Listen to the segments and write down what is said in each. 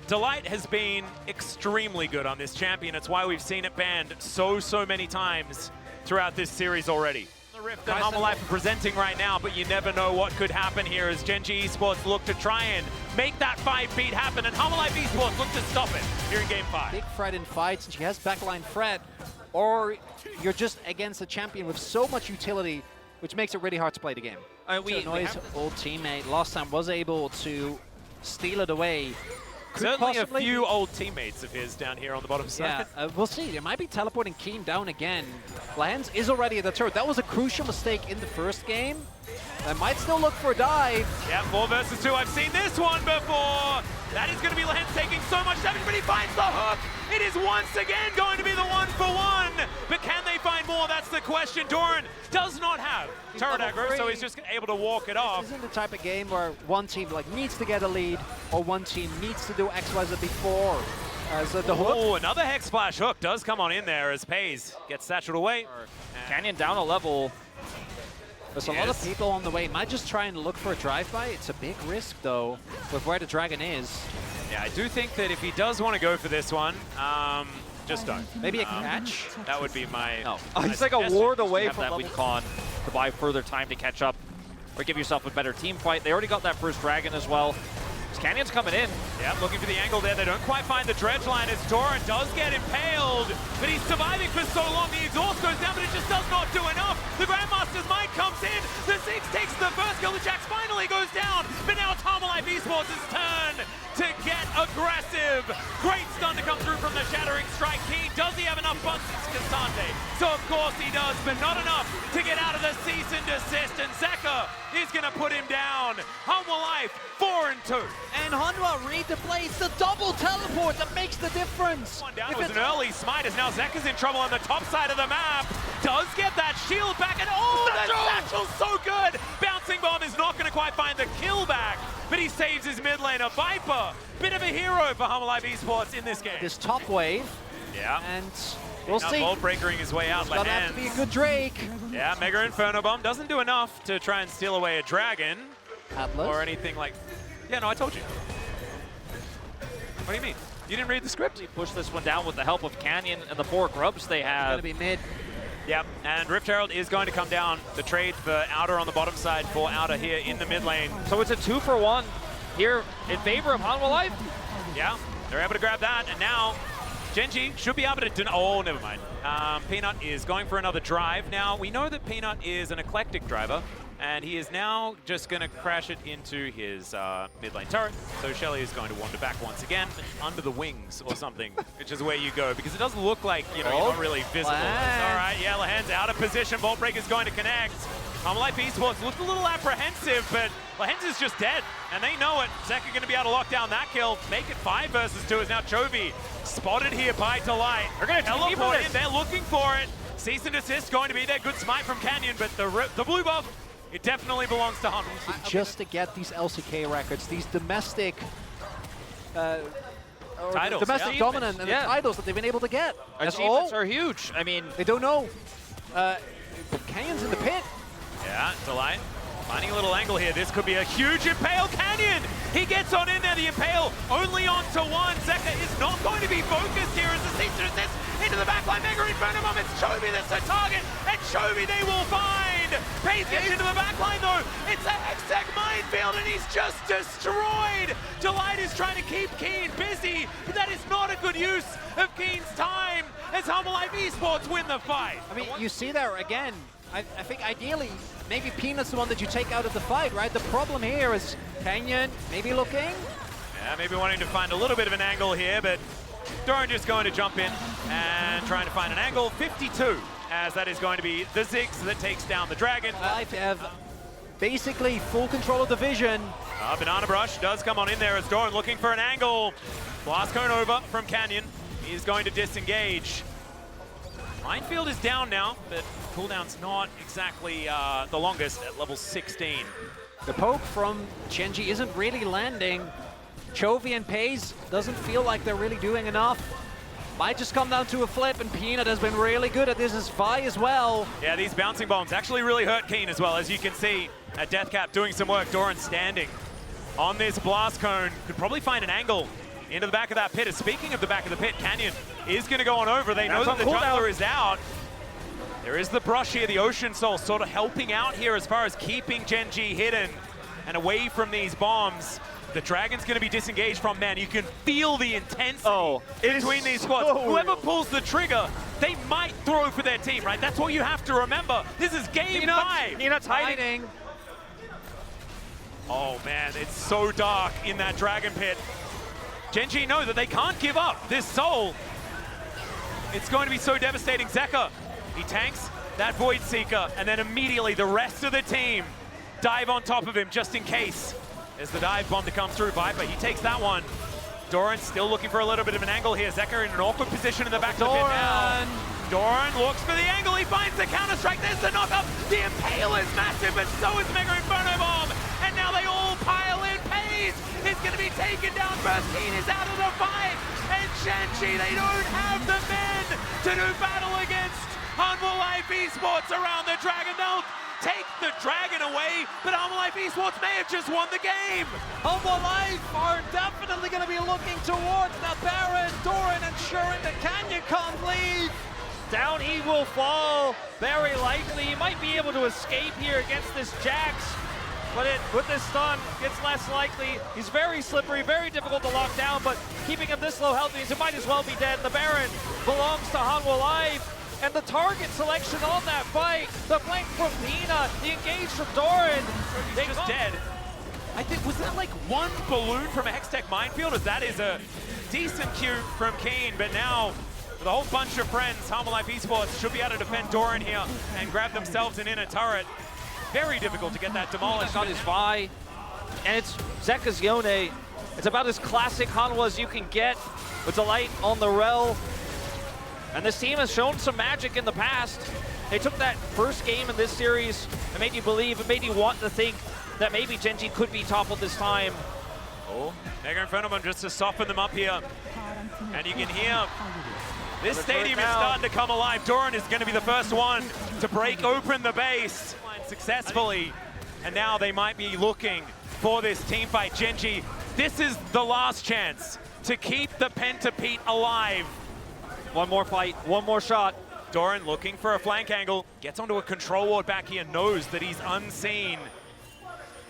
Delight has been extremely good on this champion. It's why we've seen it banned so many times throughout this series already. The rift that Humble Life are presenting right now, but you never know what could happen here as Gen G Esports look to try and make that 5-beat happen, and Humble Life Esports look to stop it here in Game 5. Big threat in fights, and she has backline threat, or you're just against a champion with so much utility, which makes it really hard to play the game. Noi's old teammate last time was able to steal it away. Certainly a few old teammates of his down here on the bottom side. Yeah, we'll see. They might be teleporting Keen down again. Lance is already at the turret. That was a crucial mistake in the first game. They might still look for a dive. Yeah, 4 versus 2. I've seen this one before. That is going to be Lance taking so much damage, but he finds the hook. It is once again going to be the 1-for-1. But can they find more? That's the question. Doran does not have turret aggro, so he's just able to walk it off. This isn't the type of game where one team needs to get a lead, or one team needs to do X, Y, Z before. So the hook. Oh, another Hex Splash hook does come on in there as Pays gets satcheled away. Canyon down a level. There's a lot of people on the way. Might just try and look for a drive-by. It's a big risk, though, with where the dragon is. Yeah, I do think that if he does want to go for this one, just don't. Maybe a catch? That would be my... No. He's like a ward away from that win con to buy further time to catch up or give yourself a better team fight. They already got that first dragon as well. Canyon's coming in. Yeah, looking for the angle there. They don't quite find the dredge line as Doran does get impaled, but he's surviving for so long. The exhaust goes down, but it just does not do enough. The Grandmaster's Mind comes in. The Ziggs takes the first kill. The Jax finally goes down, but now it's Humble Life Esports' turn to get aggressive. Great stun to come through from the Shattering Strike. Keen, does he have enough buns? It's Cassante. So of course he does, but not enough to get out of the cease and desist, and Zeka is going to put him down. Humble Life, 4-2. And Hanwha read the play. It's the double teleport that makes the difference. One down was an early smite as now Zeka's in trouble on the top side of the map. Does get that shield back, and oh, that satchel's so good. Bouncing Bomb is not going to quite find the kill back, but he saves his mid laner. Viper, bit of a hero for Humble Life Esports in this game. This top wave. Yeah. And we'll see. Bolt breakering his way out. It's gonna have to be a good Drake. Yeah, Mega Inferno Bomb doesn't do enough to try and steal away a dragon. Atlas. Or anything like... Yeah, no, I told you. What do you mean? You didn't read the script? He pushed this one down with the help of Canyon and the 4 grubs they have. It's gonna be mid. Yep, and Rift Herald is going to come down. The trade for Outer on the bottom side for Outer here in the mid lane. So it's a 2-for-1 here in favor of Humble Life. Yeah, they're able to grab that, and now Gen G should be able to... Oh, never mind. Peanut is going for another drive. Now, we know that Peanut is an eclectic driver, and he is now just going to crash it into his mid lane turret. So Shelly is going to wander back once again, under the wings or something, which is where you go, because it doesn't look like, you know, you're not really visible. All right, yeah, Lahan's out of position. Bolt Break is going to connect. Humble Life Esports looked a little apprehensive, but Lahens is just dead, and they know it. Zeka going to be able to lock down that kill, make it 5 versus 2, as now Chovy spotted here by Delight. They're going to teleport in, they're looking for it. Cease and desist going to be their good smite from Canyon, but the blue buff, it definitely belongs to Humble. Just to get these LCK records, these domestic titles, domestic dominant and the titles that they've been able to get. Achievements are huge. I mean, they don't know. Canyon's in the pit. Yeah, Delight finding a little angle here. This could be a huge impale. Canyon! He gets on in there. The impale only onto one. Zeka is not going to be focused here as the cease and desist into the backline. Mega Inferno Bomb. It's Chovy that's the target, and Chovy they will find. Pays gets into the backline though. It's a Hextech minefield, and he's just destroyed. Delight is trying to keep Keen busy, but that is not a good use of Keen's time as Humble Life Esports win the fight. I mean, you see there again. I think ideally, maybe Peanut's the one that you take out of the fight, right? The problem here is Canyon maybe looking. Yeah, maybe wanting to find a little bit of an angle here, but Doran just going to jump in and trying to find an angle. 52, as that is going to be the Ziggs that takes down the Dragon. Life have basically full control of the vision. Banana Brush does come on in there as Doran looking for an angle. Blast Cone over from Canyon. He's going to disengage. Minefield is down now, but cooldown's not exactly the longest at level 16. The poke from Genji isn't really landing. Chovy and Pays doesn't feel like they're really doing enough. Might just come down to a flip, and Peanut has been really good at this as Vi as well. Yeah, these bouncing bombs actually really hurt Keen as well. As you can see, Deathcap doing some work. Doran standing on this blast cone. Could probably find an angle into the back of that pit. Speaking of the back of the pit, Canyon is going to go on over. They know that the jungler is out. There is the brush here, the Ocean Soul sort of helping out here as far as keeping Gen G hidden and away from these bombs. The Dragon's going to be disengaged from man. You can feel the intensity between these squads. Whoever pulls the trigger, they might throw for their team, right? That's what you have to remember. This is game 5. Peanut's hiding. Oh man, it's so dark in that Dragon Pit. Gen G know that they can't give up this soul. It's going to be so devastating. Zeka, he tanks that Void Seeker, and then immediately the rest of the team dive on top of him just in case. There's the dive bomb to come through. Viper, he takes that one. Doran still looking for a little bit of an angle here. Zeka in an awkward position in the back of the pit now. Doran looks for the angle. He finds the counter-strike. There's the knock-up. The Impale is massive, but so is Mega Inferno Bomb. And now they all pile in. Pays is going to be taken down first. Keen is out of the fight. And Shanchi, they don't have the men to do battle against Hanwha Life Esports around the Dragon. They'll take the Dragon away, but Hanwha Life Esports may have just won the game. Hanwha Life are definitely going to be looking towards the Baron. Doran ensuring that Canyon can't leave. Down he will fall, very likely. He might be able to escape here against this Jax, but with this stun, it's less likely. He's very slippery, very difficult to lock down, but keeping him this low health means he might as well be dead. The Baron belongs to Hanwha Life. And the target selection on that fight, the flank from Peanut, the engage from Doran. He's just dead. I think, was that like one balloon from a Hextech minefield? As that is a decent cue from Keen, but now with a whole bunch of friends, Hanwha Life Esports should be able to defend Doran here and grab themselves an inner turret. Very difficult to get that demolished. Got his Vi, and it's Zeka's Yone. It's about as classic Hanwha as you can get with the light on the Rel. And this team has shown some magic in the past. They took that first game in this series and made you believe, and made you want to think that maybe Gen G could be toppled this time. Oh, Mega Inferno Bomb just to soften them up here. And you can hear this stadium is starting to come alive. Doran is going to be the first one to break open the base successfully. And now they might be looking for this team fight. Gen G, this is the last chance to keep the Pentapete alive. One more fight, one more shot. Doran looking for a flank angle, gets onto a control ward back here, knows that he's unseen.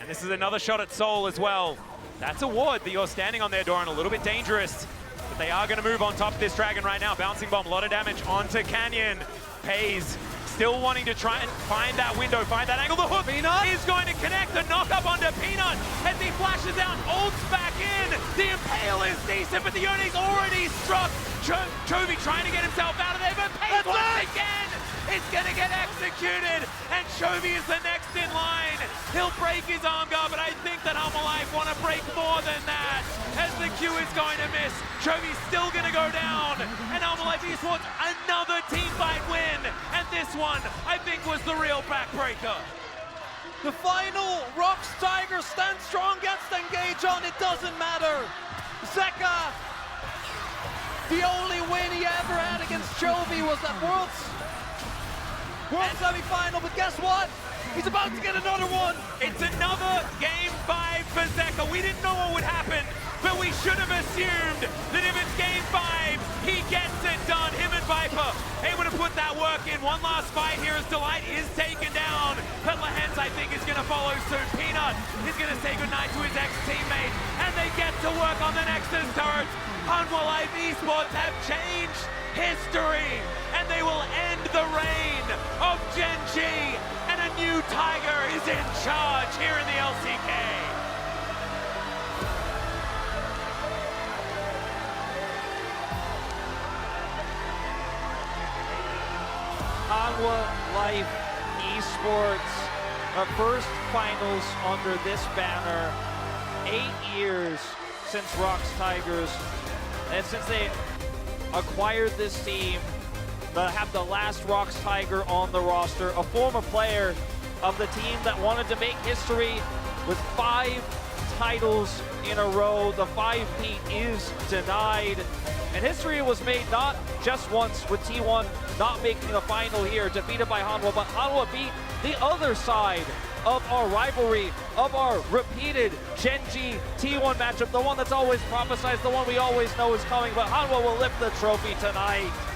And this is another shot at Soul as well. That's a ward that you're standing on there, Doran, a little bit dangerous. But they are going to move on top of this Dragon right now. Bouncing bomb, a lot of damage onto Canyon. Pays, still wanting to try and find that window, find that angle. The hook is going to connect, the knock-up onto Peanut as he flashes out, ults back in. The Impale is decent, but the Yone's already struck. Chovy trying to get himself out of there, but Pays once again is going to get executed, and Chovy is the next in line. He'll break his arm guard, but I think that Hanwha Life want to break more than that, as the Q is going to miss. Chovy's still going to go down, and Hanwha Life Esports another team fight win, and this one, I think, was the real backbreaker. The final Rocks Tiger stand strong, gets the engage on, it doesn't matter. Zeka, the only win he ever had against Chovy was that World semi-final, but guess what? He's about to get another one. It's another game 5 for Zeka. We didn't know what would happen, but we should have assumed that if it's game 5, he gets it done. Him and Viper able to put that work in. One last fight here as Delight is taken down. But Lahens, I think, is going to follow soon. Peanut is going to say goodnight to his ex-teammate, and they get to work on the Nexus turrets. Hanwha Life Esports have changed history, and they will end the reign of Gen G, and a new Tiger is in charge here in the LCK. Hanwha Life Esports, our first finals under this banner. 8 years since Rocks Tigers, and since they acquired this team, that have the last Rocks Tiger on the roster, a former player of the team that wanted to make history with 5 titles in a row. The 5-peat is denied. And history was made not just once with T1 not making the final here, defeated by Hanwha, but Hanwha beat the other side of our rivalry, of our repeated Gen.G T1 matchup, the one that's always prophesized, the one we always know is coming, but Hanwha will lift the trophy tonight.